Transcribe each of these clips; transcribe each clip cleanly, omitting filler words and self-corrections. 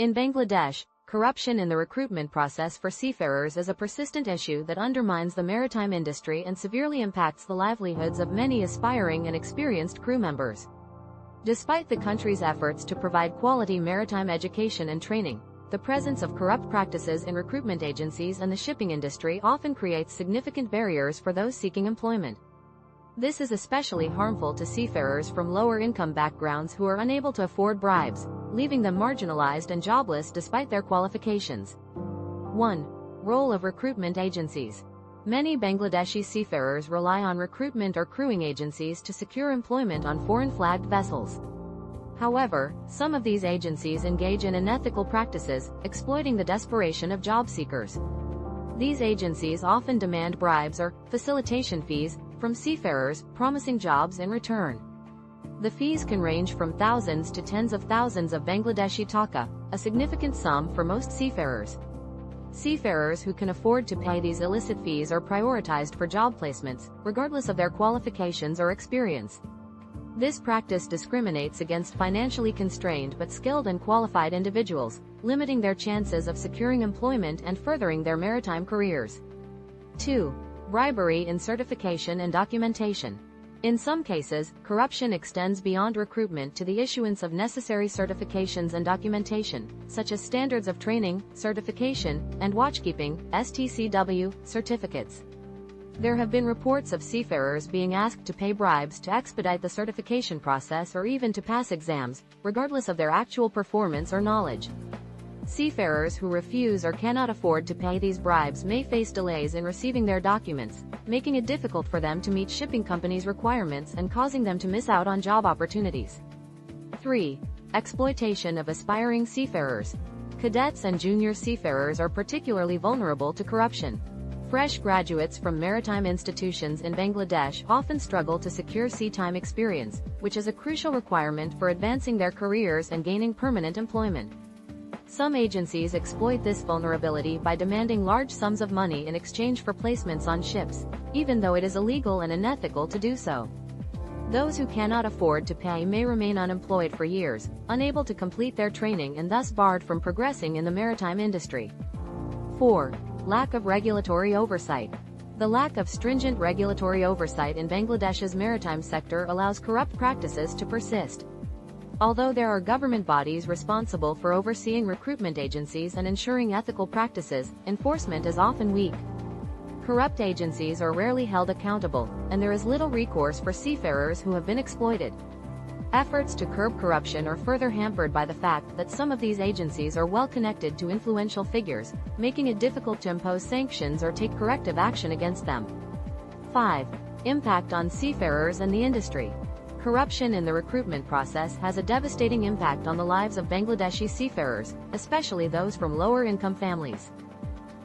In Bangladesh, corruption in the recruitment process for seafarers is a persistent issue that undermines the maritime industry and severely impacts the livelihoods of many aspiring and experienced crew members. Despite the country's efforts to provide quality maritime education and training, the presence of corrupt practices in recruitment agencies and the shipping industry often creates significant barriers for those seeking employment. This is especially harmful to seafarers from lower-income backgrounds who are unable to afford bribes, leaving them marginalized and jobless despite their qualifications. 1. Role of recruitment agencies. Many Bangladeshi seafarers rely on recruitment or crewing agencies to secure employment on foreign-flagged vessels. However, some of these agencies engage in unethical practices, exploiting the desperation of job seekers. These agencies often demand bribes or facilitation fees from seafarers, promising jobs in return. The fees can range from thousands to tens of thousands of Bangladeshi taka, a significant sum for most seafarers. Seafarers who can afford to pay these illicit fees are prioritized for job placements, regardless of their qualifications or experience. This practice discriminates against financially constrained but skilled and qualified individuals, limiting their chances of securing employment and furthering their maritime careers. 2. Bribery in certification and documentation. In some cases, corruption extends beyond recruitment to the issuance of necessary certifications and documentation, such as standards of training, certification, and watchkeeping (STCW) certificates. There have been reports of seafarers being asked to pay bribes to expedite the certification process or even to pass exams, regardless of their actual performance or knowledge. Seafarers who refuse or cannot afford to pay these bribes may face delays in receiving their documents, making it difficult for them to meet shipping companies' requirements and causing them to miss out on job opportunities. 3. Exploitation of aspiring seafarers. Cadets and junior seafarers are particularly vulnerable to corruption. Fresh graduates from maritime institutions in Bangladesh often struggle to secure sea time experience, which is a crucial requirement for advancing their careers and gaining permanent employment. Some agencies exploit this vulnerability by demanding large sums of money in exchange for placements on ships, even though it is illegal and unethical to do so. Those who cannot afford to pay may remain unemployed for years, unable to complete their training and thus barred from progressing in the maritime industry. 4. Lack of regulatory oversight. The lack of stringent regulatory oversight in Bangladesh's maritime sector allows corrupt practices to persist. Although there are government bodies responsible for overseeing recruitment agencies and ensuring ethical practices, enforcement is often weak. Corrupt agencies are rarely held accountable, and there is little recourse for seafarers who have been exploited. Efforts to curb corruption are further hampered by the fact that some of these agencies are well connected to influential figures, making it difficult to impose sanctions or take corrective action against them. 5. Impact on seafarers and the industry. Corruption in the recruitment process has a devastating impact on the lives of Bangladeshi seafarers, especially those from lower-income families.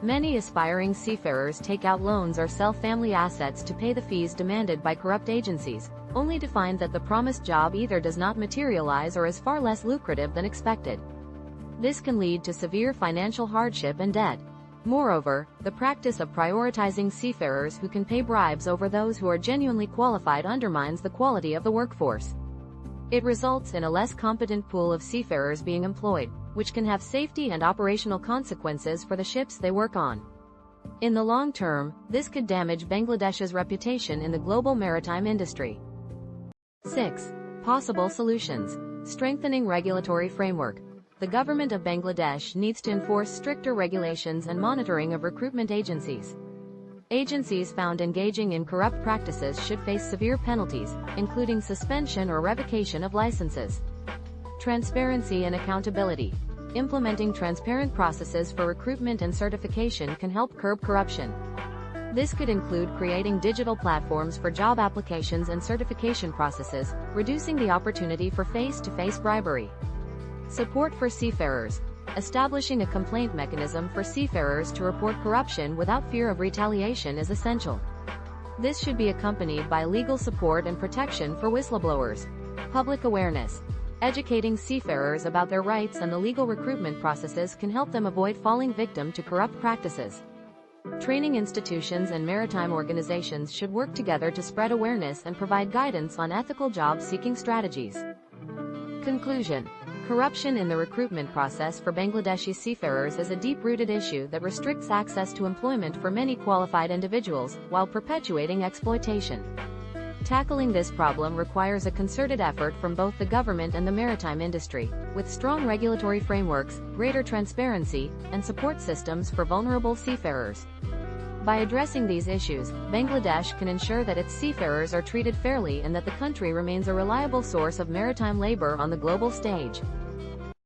Many aspiring seafarers take out loans or sell family assets to pay the fees demanded by corrupt agencies, only to find that the promised job either does not materialize or is far less lucrative than expected. This can lead to severe financial hardship and debt. Moreover, the practice of prioritizing seafarers who can pay bribes over those who are genuinely qualified undermines the quality of the workforce. It results in a less competent pool of seafarers being employed, which can have safety and operational consequences for the ships they work on. In the long term, this could damage Bangladesh's reputation in the global maritime industry. 6. Possible solutions. Strengthening regulatory framework. The government of Bangladesh needs to enforce stricter regulations and monitoring of recruitment agencies. Agencies found engaging in corrupt practices should face severe penalties, including suspension or revocation of licenses. Transparency and accountability. Implementing transparent processes for recruitment and certification can help curb corruption. This could include creating digital platforms for job applications and certification processes, reducing the opportunity for face-to-face bribery. Support for seafarers. Establishing a complaint mechanism for seafarers to report corruption without fear of retaliation is essential. This should be accompanied by legal support and protection for whistleblowers. Public awareness. Educating seafarers about their rights and the legal recruitment processes can help them avoid falling victim to corrupt practices. Training institutions and maritime organizations should work together to spread awareness and provide guidance on ethical job-seeking strategies. Conclusion. Corruption in the recruitment process for Bangladeshi seafarers is a deep-rooted issue that restricts access to employment for many qualified individuals, while perpetuating exploitation. Tackling this problem requires a concerted effort from both the government and the maritime industry, with strong regulatory frameworks, greater transparency, and support systems for vulnerable seafarers. By addressing these issues, Bangladesh can ensure that its seafarers are treated fairly and that the country remains a reliable source of maritime labor on the global stage.